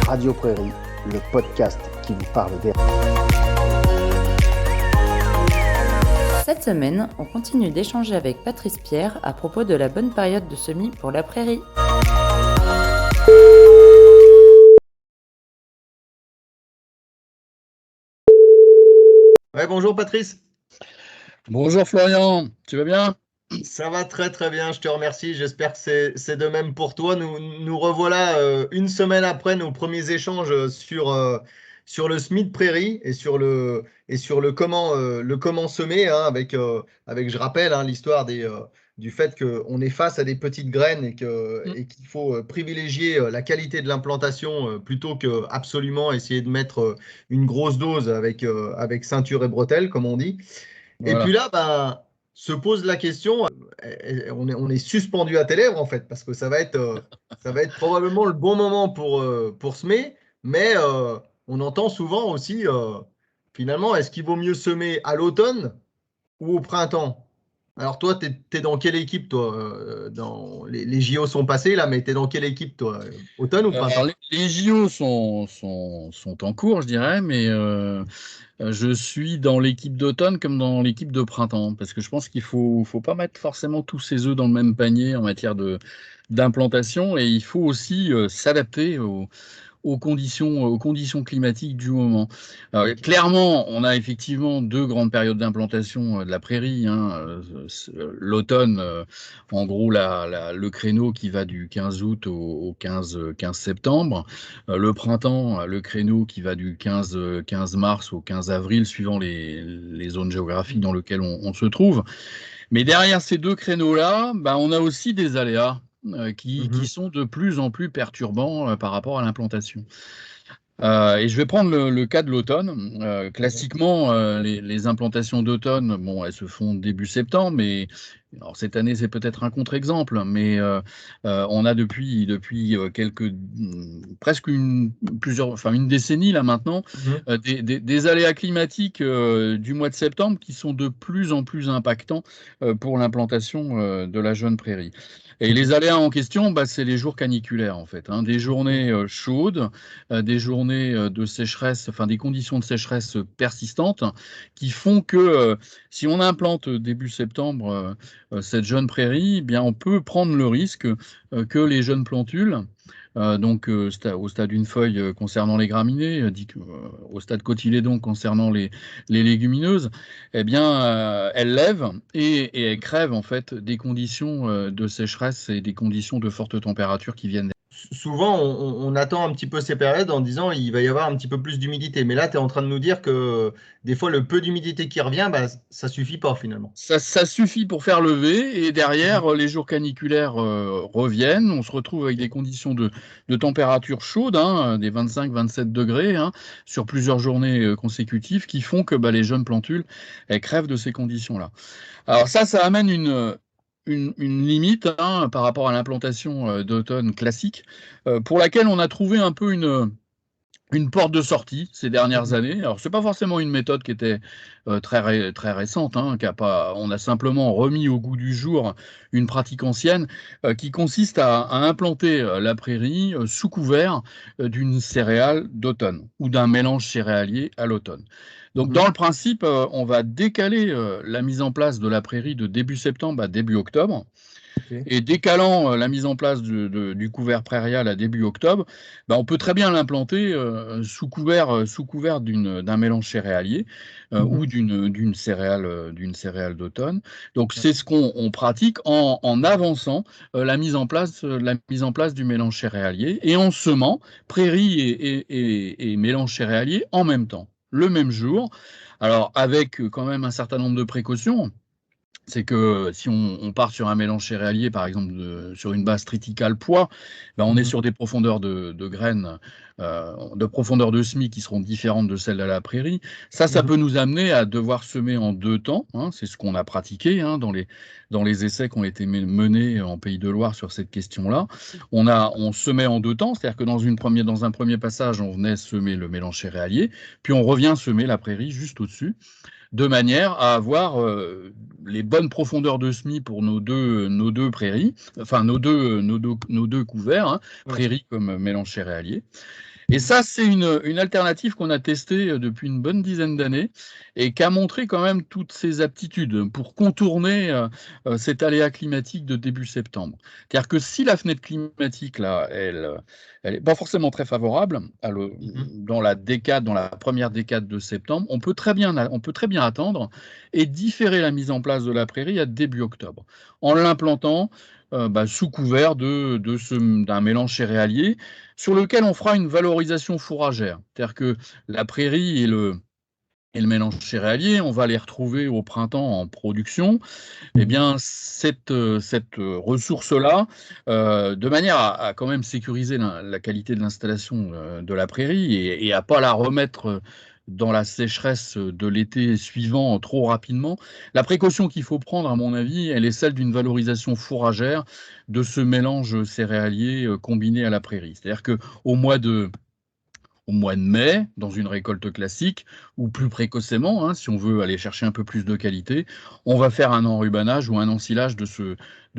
Radio Prairie, le podcast qui vous parle des... Cette semaine, on continue d'échanger avec Patrice Pierre à propos de la bonne période de semis pour la prairie. Ouais, bonjour Patrice. Bonjour Florian, tu vas bien? Ça va très très bien, je te remercie. J'espère que c'est de même pour toi. Nous revoilà une semaine après nos premiers échanges sur le semis de prairie et sur le comment semer, hein, avec, je rappelle, hein, l'histoire du fait qu'on est face à des petites graines et qu'il faut privilégier la qualité de l'implantation plutôt que absolument essayer de mettre une grosse dose avec ceinture et bretelles, comme on dit. Et Voilà. puis là, se pose la question, on est suspendu à tes lèvres en fait, parce que ça va être probablement le bon moment pour semer, mais on entend souvent aussi, finalement, est-ce qu'il vaut mieux semer à l'automne ou au printemps? Alors toi, t'es dans quelle équipe, toi? Les JO sont passés là, mais t'es dans quelle équipe, toi? Automne ou Alors, printemps? les JO sont en cours, je dirais, mais je suis dans l'équipe d'automne comme dans l'équipe de printemps, parce que je pense qu'il faut pas mettre forcément tous ses œufs dans le même panier en matière d'implantation, et il faut aussi s'adapter aux conditions climatiques du moment. Alors, clairement, on a effectivement deux grandes périodes d'implantation de la prairie, hein. L'automne, en gros, le créneau qui va du 15 août au 15 septembre. Le printemps, le créneau qui va du 15 mars au 15 avril, suivant les zones géographiques dans lesquelles on se trouve. Mais derrière ces deux créneaux-là, on a aussi des aléas qui sont de plus en plus perturbants par rapport à l'implantation. Et je vais prendre le cas de l'automne. Classiquement, les implantations d'automne, bon, elles se font début septembre, mais alors cette année c'est peut-être un contre-exemple, mais on a depuis une décennie là maintenant, des aléas climatiques du mois de septembre qui sont de plus en plus impactants pour l'implantation de la jeune prairie. Et les aléas en question, c'est les jours caniculaires en fait, hein, des journées chaudes, des journées de sécheresse, enfin des conditions de sécheresse persistantes qui font que si on implante début septembre cette jeune prairie, eh bien on peut prendre le risque que les jeunes plantules, au stade d'une feuille concernant les graminées, au stade cotylédon concernant les légumineuses, eh bien elles lèvent et elles crèvent en fait des conditions de sécheresse et des conditions de forte température qui viennent. Souvent, on attend un petit peu ces périodes en disant il va y avoir un petit peu plus d'humidité. Mais là, tu es en train de nous dire que des fois, le peu d'humidité qui revient, ça suffit pas finalement. Ça suffit pour faire lever, et derrière, les jours caniculaires reviennent. On se retrouve avec des conditions de température chaude, hein, des 25-27 degrés, hein, sur plusieurs journées consécutives, qui font que les jeunes plantules, elles crèvent de ces conditions-là. Alors ça amène une limite, hein, par rapport à l'implantation d'automne classique, pour laquelle on a trouvé un peu une porte de sortie ces dernières années. Alors, c'est pas forcément une méthode qui était très récente, hein, on a simplement remis au goût du jour une pratique ancienne qui consiste à implanter la prairie sous couvert d'une céréale d'automne ou d'un mélange céréalier à l'automne. Donc, dans le principe, on va décaler la mise en place de la prairie de début septembre à début octobre. Et décalant la mise en place du couvert prairial à début octobre, on peut très bien l'implanter sous couvert d'un mélange céréalier ou d'une céréale d'automne. Donc c'est ce qu'on pratique en avançant la mise en place du mélange céréalier et en semant prairie et mélange céréalier en même temps, le même jour. Alors avec quand même un certain nombre de précautions. C'est que si on part sur un mélange céréalier, par exemple, sur une base triticale poids, on est sur des profondeurs de graines, de profondeur de semis qui seront différentes de celles de la prairie. Ça peut nous amener à devoir semer en deux temps, hein. C'est ce qu'on a pratiqué, hein, dans les essais qui ont été menés en Pays de Loire sur cette question-là. On semait en deux temps, c'est-à-dire que dans un premier passage, on venait semer le mélange céréalier, puis on revient semer la prairie juste au-dessus, de manière à avoir les bonnes profondeurs de semis pour nos deux prairies, enfin nos deux couverts, hein, prairies comme mélange céréalier. Et ça, c'est une alternative qu'on a testée depuis une bonne dizaine d'années et qui a montré quand même toutes ses aptitudes pour contourner cet aléa climatique de début septembre. C'est-à-dire que si la fenêtre climatique, là, elle n'est pas forcément très favorable, dans la première décade de septembre, on peut très bien attendre et différer la mise en place de la prairie à début octobre, en l'implantant sous couvert d'un mélange céréalier sur lequel on fera une valorisation fourragère. C'est-à-dire que la prairie et le mélange céréalier, on va les retrouver au printemps en production. Eh bien, cette ressource-là, de manière à quand même sécuriser la qualité de l'installation de la prairie et à ne pas la remettre dans la sécheresse de l'été suivant trop rapidement, la précaution qu'il faut prendre, à mon avis, elle est celle d'une valorisation fourragère de ce mélange céréalier combiné à la prairie. C'est-à-dire qu'au mois de mai, dans une récolte classique, ou plus précocement, si on veut aller chercher un peu plus de qualité, on va faire un enrubanage ou un ensilage de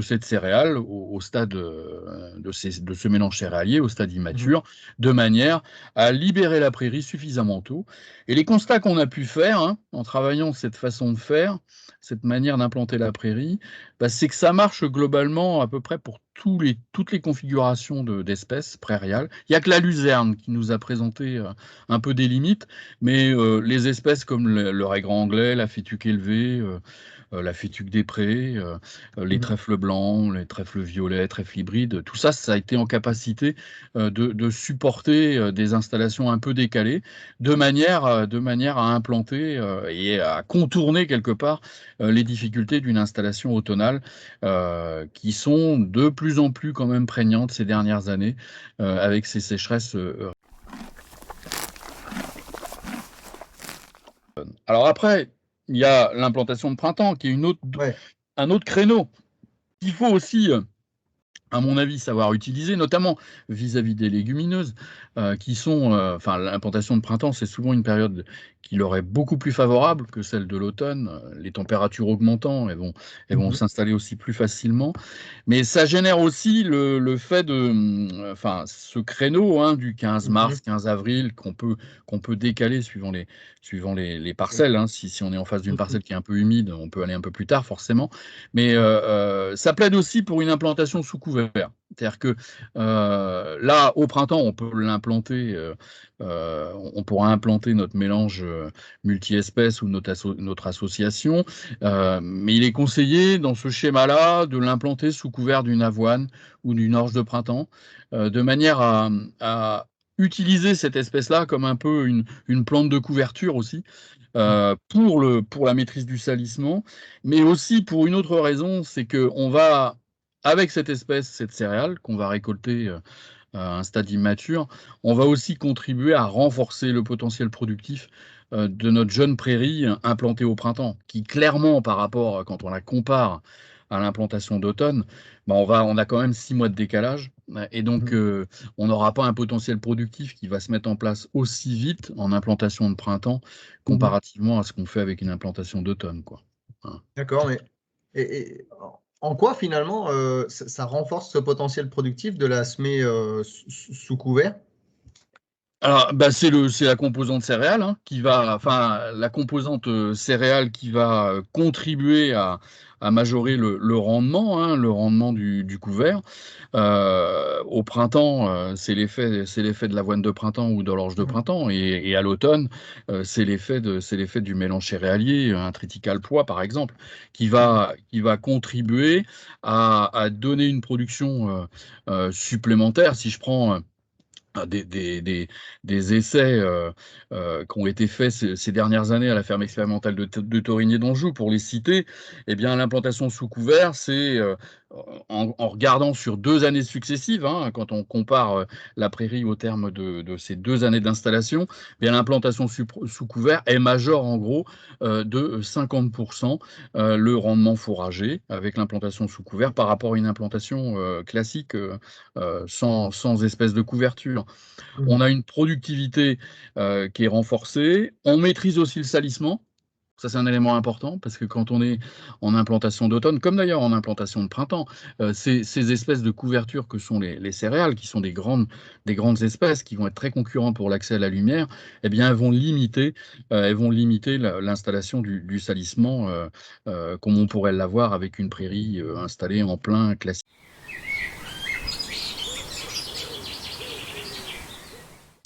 cette céréale au stade de ce mélange céréalier, au stade immature, de manière à libérer la prairie suffisamment tôt. Et les constats qu'on a pu faire en travaillant cette façon de faire, cette manière d'implanter la prairie, c'est que ça marche globalement à peu près pour toutes les configurations d'espèces prairiales. Il n'y a que la luzerne qui nous a présenté un peu des limites, mais les espèces comme le raigrand anglais, la fétuque élevée, la fétuque des prés, les trèfles blancs, les trèfles violets, trèfles hybrides, tout ça, ça a été en capacité de supporter des installations un peu décalées, de manière à implanter et à contourner quelque part les difficultés d'une installation automnale qui sont de plus en plus quand même prégnantes ces dernières années avec ces sécheresses. Alors après, il y a l'implantation de printemps qui est un autre créneau qu'il faut aussi, à mon avis, savoir utiliser, notamment vis-à-vis des légumineuses, qui sont, l'implantation de printemps, c'est souvent une période qui leur est beaucoup plus favorable que celle de l'automne. Les températures augmentant, elles vont s'installer aussi plus facilement. Mais ça génère aussi le fait de, ce créneau du 15 mars, 15 avril, qu'on peut décaler suivant les parcelles. Si on est en face d'une parcelle qui est un peu humide, on peut aller un peu plus tard, forcément. Mais ça plaide aussi pour une implantation sous couvert. C'est-à-dire que là, au printemps, on peut l'implanter, on pourra implanter notre mélange multi-espèces ou notre association, mais il est conseillé dans ce schéma-là de l'implanter sous couvert d'une avoine ou d'une orge de printemps, de manière à utiliser cette espèce-là comme un peu une plante de couverture aussi, pour la maîtrise du salissement, mais aussi pour une autre raison, c'est qu'on va, avec cette espèce, cette céréale qu'on va récolter à un stade immature, on va aussi contribuer à renforcer le potentiel productif de notre jeune prairie implantée au printemps, qui clairement, par rapport, quand on la compare à l'implantation d'automne, on a quand même 6 mois de décalage. Et donc, on n'aura pas un potentiel productif qui va se mettre en place aussi vite en implantation de printemps comparativement à ce qu'on fait avec une implantation d'automne, quoi. D'accord, mais en quoi finalement ça renforce ce potentiel productif de la semer sous couvert? Alors, c'est la composante céréale qui va, la composante céréale qui va contribuer à majorer le rendement du couvert. Au printemps, c'est l'effet de l'avoine de printemps ou de l'orge de printemps, et à l'automne, c'est l'effet du mélange céréalier, un triticale pois par exemple, qui va contribuer à donner une production supplémentaire. Si je prends des essais qui ont été faits ces dernières années à la ferme expérimentale de Torigné d'Anjou, pour les citer, l'implantation sous couvert, c'est en regardant sur 2 années successives, quand on compare la prairie au terme de ces 2 années d'installation, l'implantation sous couvert est majore en gros de 50% le rendement fourragé avec l'implantation sous couvert par rapport à une implantation classique sans espèce de couverture. On a une productivité qui est renforcée. On maîtrise aussi le salissement. Ça, c'est un élément important parce que quand on est en implantation d'automne, comme d'ailleurs en implantation de printemps, ces espèces de couverture que sont les céréales, qui sont des grandes espèces qui vont être très concurrentes pour l'accès à la lumière, eh bien, elles vont limiter l'installation du salissement comme on pourrait l'avoir avec une prairie installée en plein classique.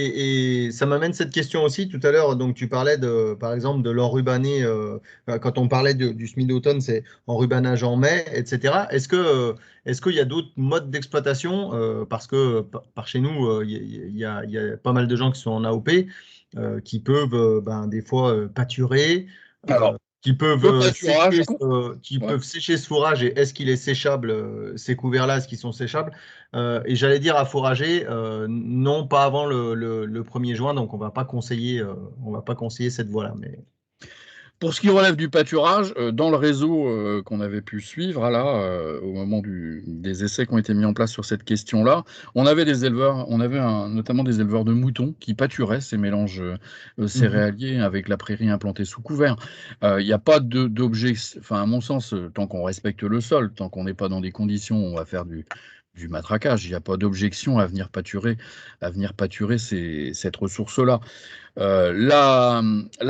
Et ça m'amène cette question aussi. Tout à l'heure, donc tu parlais par exemple de l'enrubanné. Quand on parlait du semis d'automne, c'est enrubanage en mai, etc. Est-ce qu'il y a d'autres modes d'exploitation parce que par chez nous, il y a pas mal de gens qui sont en AOP qui peuvent des fois pâturer. Alors, Qui peuvent pâturage, sécher ce fourrage. Et est-ce qu'il est séchable, ces couverts-là, est-ce qu'ils sont séchables? Et j'allais dire à fourrager, non, pas avant le 1er juin, donc on va pas conseiller cette voie-là. Mais... Pour ce qui relève du pâturage, dans le réseau qu'on avait pu suivre au moment des essais qui ont été mis en place sur cette question-là, on avait notamment des éleveurs de moutons qui pâturaient ces mélanges céréaliers avec la prairie implantée sous couvert. Il n'y a pas d'objection, enfin à mon sens, tant qu'on respecte le sol, tant qu'on n'est pas dans des conditions où on va faire du matraquage, il n'y a pas d'objection à venir pâturer cette ressource-là. La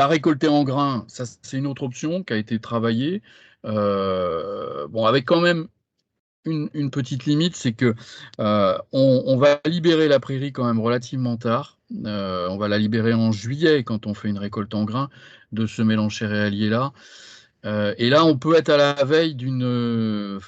récolter en grains, ça c'est une autre option qui a été travaillée. Avec quand même une petite limite, c'est que on va libérer la prairie quand même relativement tard. On va la libérer en juillet quand on fait une récolte en grains de ce mélange céréalier-là. Et là, on peut être à la veille de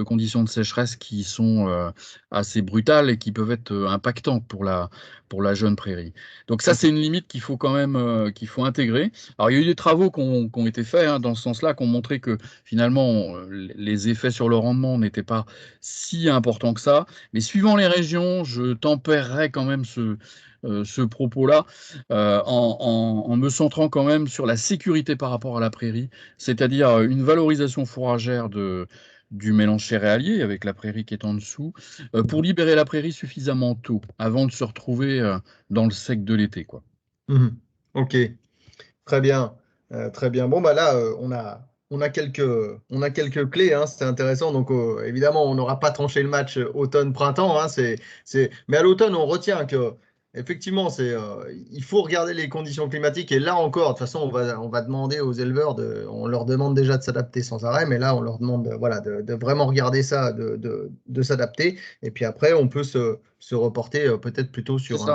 conditions de sécheresse qui sont assez brutales et qui peuvent être impactantes pour la jeune prairie. Donc ça, c'est une limite qu'il faut quand même qu'il faut intégrer. Alors, il y a eu des travaux qui ont été faits dans ce sens-là, qui ont montré que finalement, les effets sur le rendement n'étaient pas si importants que ça. Mais suivant les régions, je tempérerais quand même ce propos-là en me centrant quand même sur la sécurité par rapport à la prairie, c'est-à-dire une valorisation fourragère du mélange céréalier avec la prairie qui est en dessous, pour libérer la prairie suffisamment tôt, avant de se retrouver dans le sec de l'été, quoi. Ok, très bien. Très bien. Bon, là, on a quelques clés, hein, c'est intéressant. Donc, évidemment, on n'aura pas tranché le match automne-printemps. Hein, mais à l'automne, on retient que effectivement, il faut regarder les conditions climatiques. Et là encore, de toute façon, on va demander aux éleveurs, on leur demande déjà de s'adapter sans arrêt, mais là, on leur demande de vraiment regarder ça, de s'adapter. Et puis après, on peut se reporter peut-être plutôt sur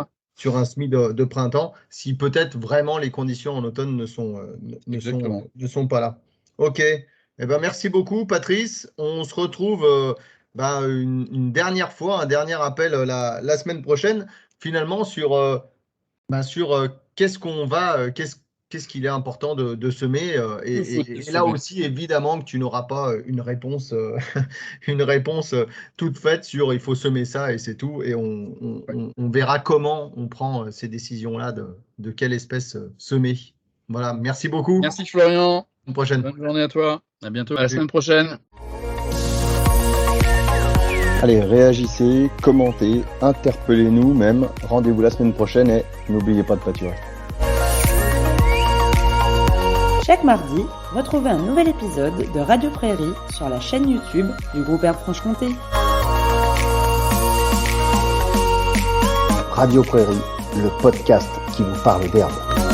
un semis de printemps, si peut-être vraiment les conditions en automne ne sont pas là. Ok. Eh ben, merci beaucoup, Patrice. On se retrouve une dernière fois, un dernier appel la semaine prochaine. Finalement, sur qu'est-ce qu'il est important de semer. Et là aussi, évidemment, que tu n'auras pas une réponse toute faite sur il faut semer ça et c'est tout. Et on verra comment on prend ces décisions-là de quelle espèce semer. Voilà, merci beaucoup. Merci Florian. À la prochaine. Bonne journée à toi. À bientôt. À la semaine prochaine. Allez, réagissez, commentez, interpellez-nous même. Rendez-vous la semaine prochaine et n'oubliez pas de pâturer. Chaque mardi, retrouvez un nouvel épisode de Radio Prairie sur la chaîne YouTube du groupe Herbes Franche-Comté. Radio Prairie, le podcast qui vous parle d'herbes.